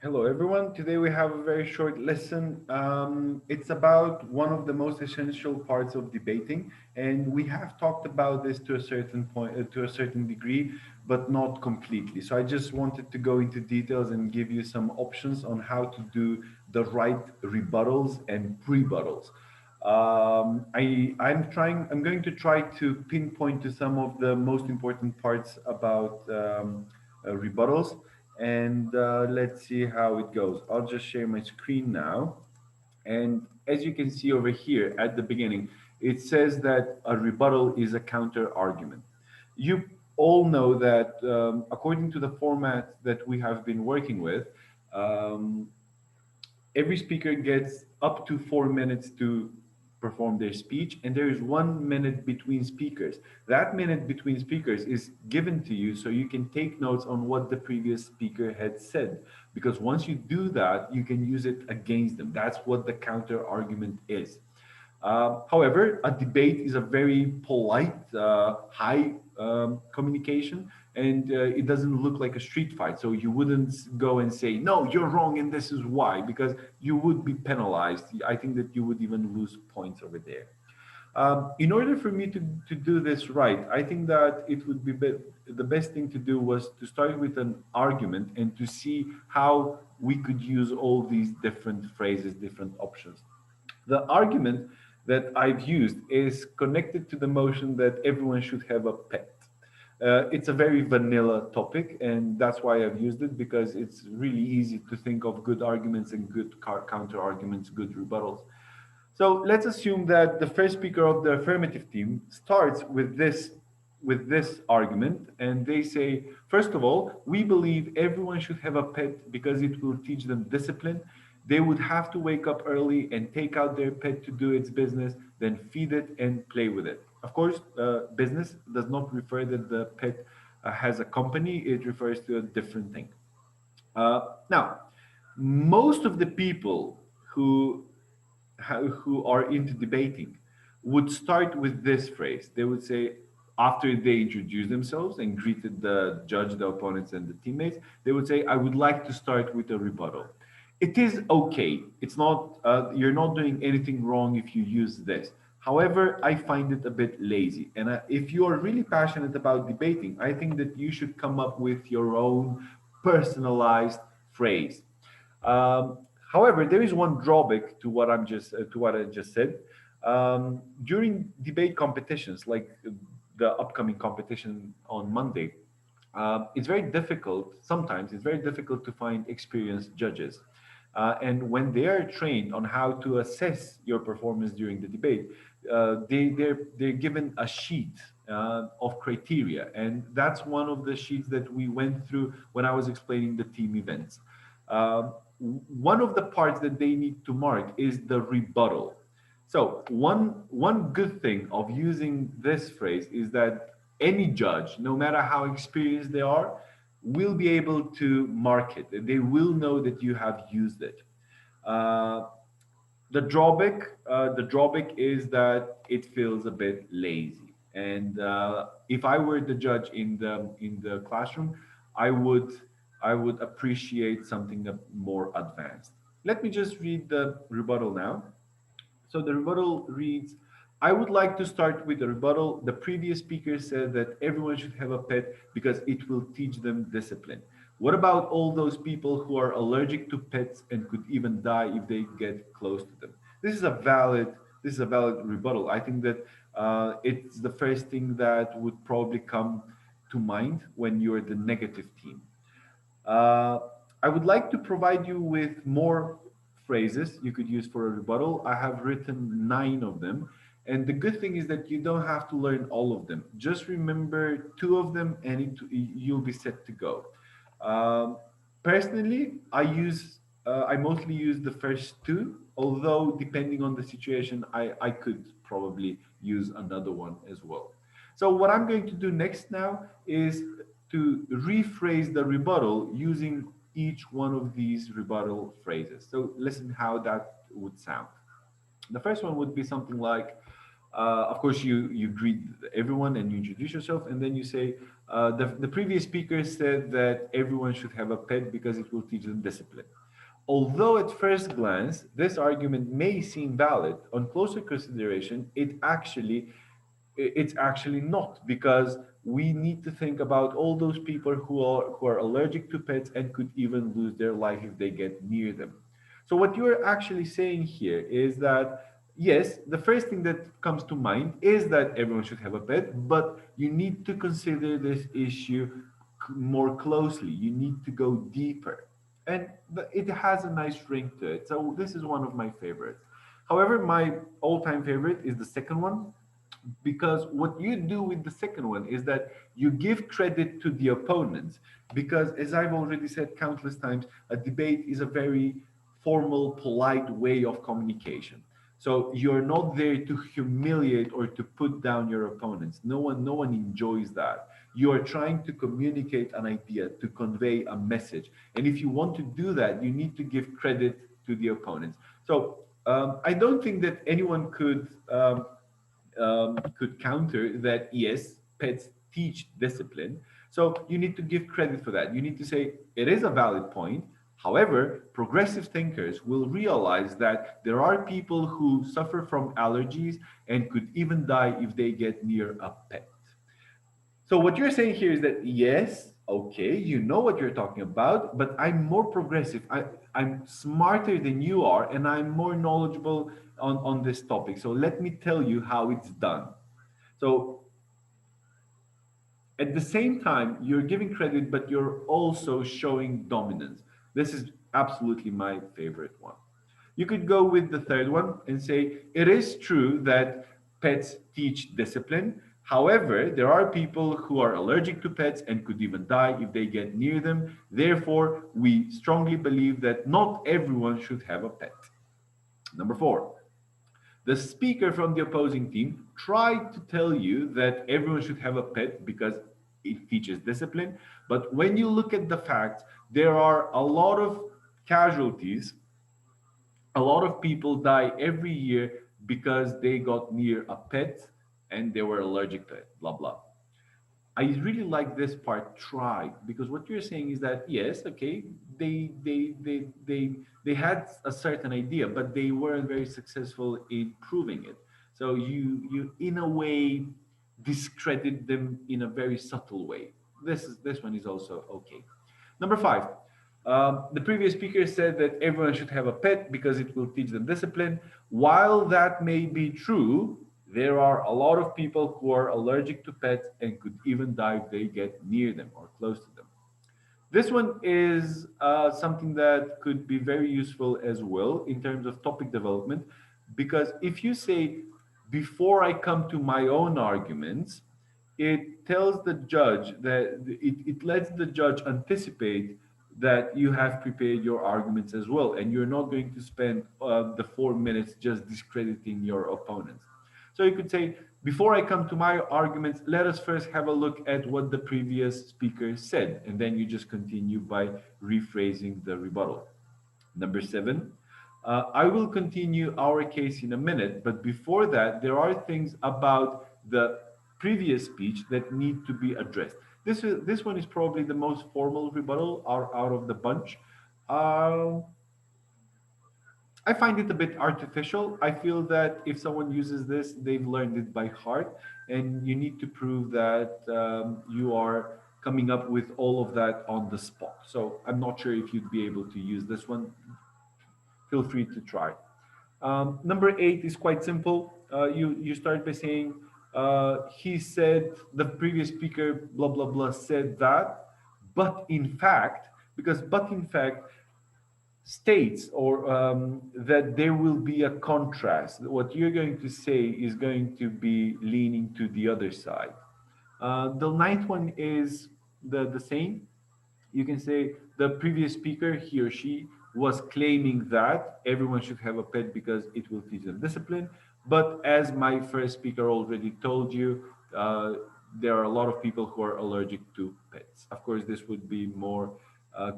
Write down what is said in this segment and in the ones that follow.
Hello, everyone. Today we have a very short lesson. It's about one of the most essential parts of debating, and we have talked about this to a certain point, to a certain degree, but not completely. So I just wanted to go into details and give you some options on how to do the right rebuttals and prebuttals. I'm going to try to pinpoint to some of the most important parts about rebuttals, and let's see how it goes. I'll just share my screen now. And as you can see over here at the beginning, it says that a rebuttal is a counter argument. You all know that according to the format that we have been working with, um, every speaker gets up to 4 minutes to perform their speech, and there is 1 minute between speakers. That minute between speakers is given to you so you can take notes on what the previous speaker had said, because once you do that you can use it against them. That's what the counter argument is. However, a debate is a very polite, high communication, and it doesn't look like a street fight. So you wouldn't go and say, "No, you're wrong, and this is why," because you would be penalized. I think that you would even lose points over there. In order for me to do this right, I think that it would the best thing to do was to start with an argument and to see how we could use all these different phrases, different options. The argument that I've used is connected to the motion that everyone should have a pet. It's a very vanilla topic, and that's why I've used it, because it's really easy to think of good arguments and good counter arguments, good rebuttals. So let's assume that the first speaker of the affirmative team starts with this argument, and they say, first of all, we believe everyone should have a pet because it will teach them discipline. They would have to wake up early and take out their pet to do its business, then feed it and play with it. Of course, business does not refer that the pet has a company, it refers to a different thing. Now, most of the people who who are into debating would start with this phrase. They would say, after they introduce themselves and greeted the judge, the opponents, and the teammates, they would say, I would like to start with a rebuttal. It is okay. It's not, you're not doing anything wrong if you use this. However, I find it a bit lazy. And if you are really passionate about debating, I think that you should come up with your own personalized phrase. Um, However, there is one drawback to what to what I just said. During debate competitions, like the upcoming competition on Monday, it's very difficult. Sometimes it's very difficult to find experienced judges. And when they are trained on how to assess your performance during the debate, they're given a sheet of criteria, and that's one of the sheets that we went through when I was explaining the team events. One of the parts that they need to mark is the rebuttal. So one good thing of using this phrase is that any judge, no matter how experienced they are, will be able to mark it. They will know that you have used it. Uh, the drawback is that it feels a bit lazy. And if I were the judge in the classroom, I would I would appreciate something more advanced. Let me just read the rebuttal now. So the rebuttal reads, I would like to start with the rebuttal. The previous speaker said that everyone should have a pet because it will teach them discipline. What about all those people who are allergic to pets and could even die if they get close to them? This is a valid this is a valid rebuttal. I think that it's the first thing that would probably come to mind when you're the negative team. Uh, I would like to provide you with more phrases you could use for a rebuttal. I have written 9 of them. And the good thing is that you don't have to learn all of them. Just remember 2 of them and you'll be set to go. Um, Personally, I mostly use the first two, although depending on the situation, I could probably use another one as well. So what I'm going to do next now is to rephrase the rebuttal using each one of these rebuttal phrases. So listen how that would sound. The first one would be something like, of course, you greet everyone and you introduce yourself, and then you say, The previous speaker said that everyone should have a pet because it will teach them discipline. Although at first glance this argument may seem valid, on closer consideration, it's actually not, because we need to think about all those people who are allergic to pets and could even lose their life if they get near them. So what you're actually saying here is that yes, the first thing that comes to mind is that everyone should have a pet, but you need to consider this issue more closely. You need to go deeper, and it has a nice ring to it. So this is one of my favorites. However, my all-time favorite is the second one, because what you do with the second one is that you give credit to the opponents, because as I've already said countless times, a debate is a very formal, polite way of communication. So you're not there to humiliate or to put down your opponents. No one enjoys that. You are trying to communicate an idea, to convey a message, and if you want to do that, you need to give credit to the opponents. So I don't think that anyone could counter that. Yes, pets teach discipline, so you need to give credit for that. You need to say it is a valid point. However, progressive thinkers will realize that there are people who suffer from allergies and could even die if they get near a pet. So what you're saying here is that yes, okay, you know what you're talking about, but I'm more progressive. I'm smarter than you are, and I'm more knowledgeable on this topic. So let me tell you how it's done. So at the same time, you're giving credit, but you're also showing dominance. This is absolutely my favorite one. You could go with the third one and say, it is true that pets teach discipline. However, there are people who are allergic to pets and could even die if they get near them. Therefore, we strongly believe that not everyone should have a pet. Number four, the speaker from the opposing team tried to tell you that everyone should have a pet because it teaches discipline. But when you look at the facts, there are a lot of casualties. A lot of people die every year because they got near a pet and they were allergic to it, blah, blah. I really like this part, try, because what you're saying is that yes, okay, they had a certain idea, but they weren't very successful in proving it. So you in a way discredit them in a very subtle way. This one is also okay. Number five, the previous speaker said that everyone should have a pet because it will teach them discipline. While that may be true, there are a lot of people who are allergic to pets and could even die if they get near them or close to them. This one is something that could be very useful as well in terms of topic development, because if you say, before I come to my own arguments, it tells the judge that it lets the judge anticipate that you have prepared your arguments as well, and you're not going to spend the 4 minutes just discrediting your opponents. So you could say, before I come to my arguments, let us first have a look at what the previous speaker said, and then you just continue by rephrasing the rebuttal. Number seven, I will continue our case in a minute, but before that, there are things about the previous speech that need to be addressed. This one is probably the most formal rebuttal out of the bunch. Uh, I find it a bit artificial. I feel that if someone uses this, they've learned it by heart, and you need to prove that you are coming up with all of that on the spot. So I'm not sure if you'd be able to use this one. Feel free to try. Number eight is quite simple. You start by saying, he said, the previous speaker, blah, blah, blah, said that, but in fact, because but in fact states or that there will be a contrast. What you're going to say is going to be leaning to the other side. The ninth one is the same. You can say the previous speaker, he or she, was claiming that everyone should have a pet because it will teach them discipline. But as my first speaker already told you, there are a lot of people who are allergic to pets. Of course, this would be more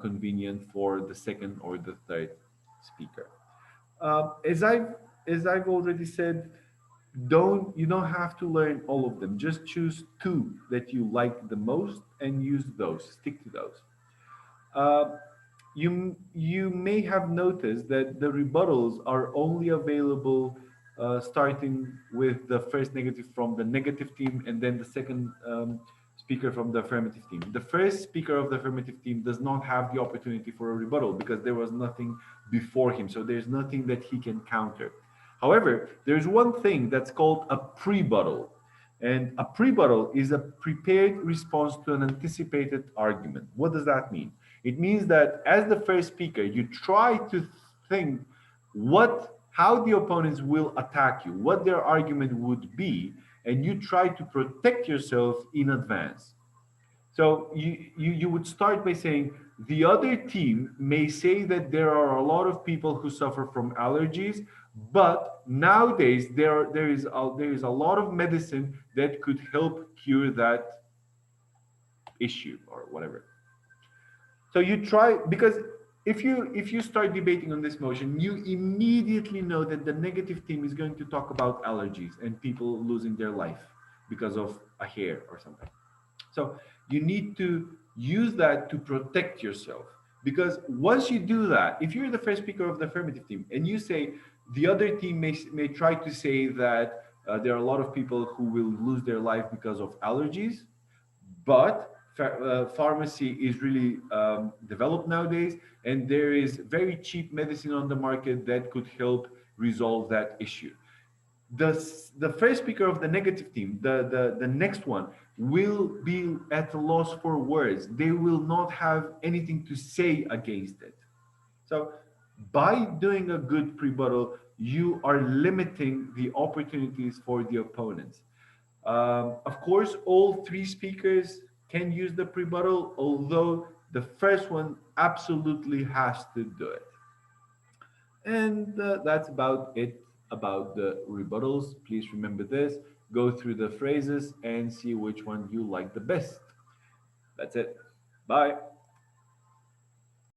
convenient for the second or the third speaker. As I've already said, You don't have to learn all of them. Just choose two that you like the most and use those. Stick to those. Uh, you may have noticed that the rebuttals are only available starting with the first negative from the negative team and then the second speaker from the affirmative team. The first speaker of the affirmative team does not have the opportunity for a rebuttal because there was nothing before him, so there's nothing that he can counter. However, there's one thing that's called a prebuttal. And a prebuttal is a prepared response to an anticipated argument. What does that mean? It means that as the first speaker, you try to think how the opponents will attack you, what their argument would be, and you try to protect yourself in advance. So you would start by saying the other team may say that there are a lot of people who suffer from allergies, but nowadays there is a lot of medicine that could help cure that issue or whatever. So you try, because if you start debating on this motion, you immediately know that the negative team is going to talk about allergies and people losing their life because of a hair or something. So you need to use that to protect yourself. Because once you do that, if you're the first speaker of the affirmative team and you say the other team may try to say that there are a lot of people who will lose their life because of allergies, but pharmacy is really developed nowadays, and there is very cheap medicine on the market that could help resolve that issue. The first speaker of the negative team, the next one, will be at a loss for words. They will not have anything to say against it. So by doing a good prebuttal, you are limiting the opportunities for the opponents. Of course, all three speakers can use the prebuttal, although the first one absolutely has to do it. And that's about it about the rebuttals. Please remember this. Go through the phrases and see which one you like the best. That's it. Bye.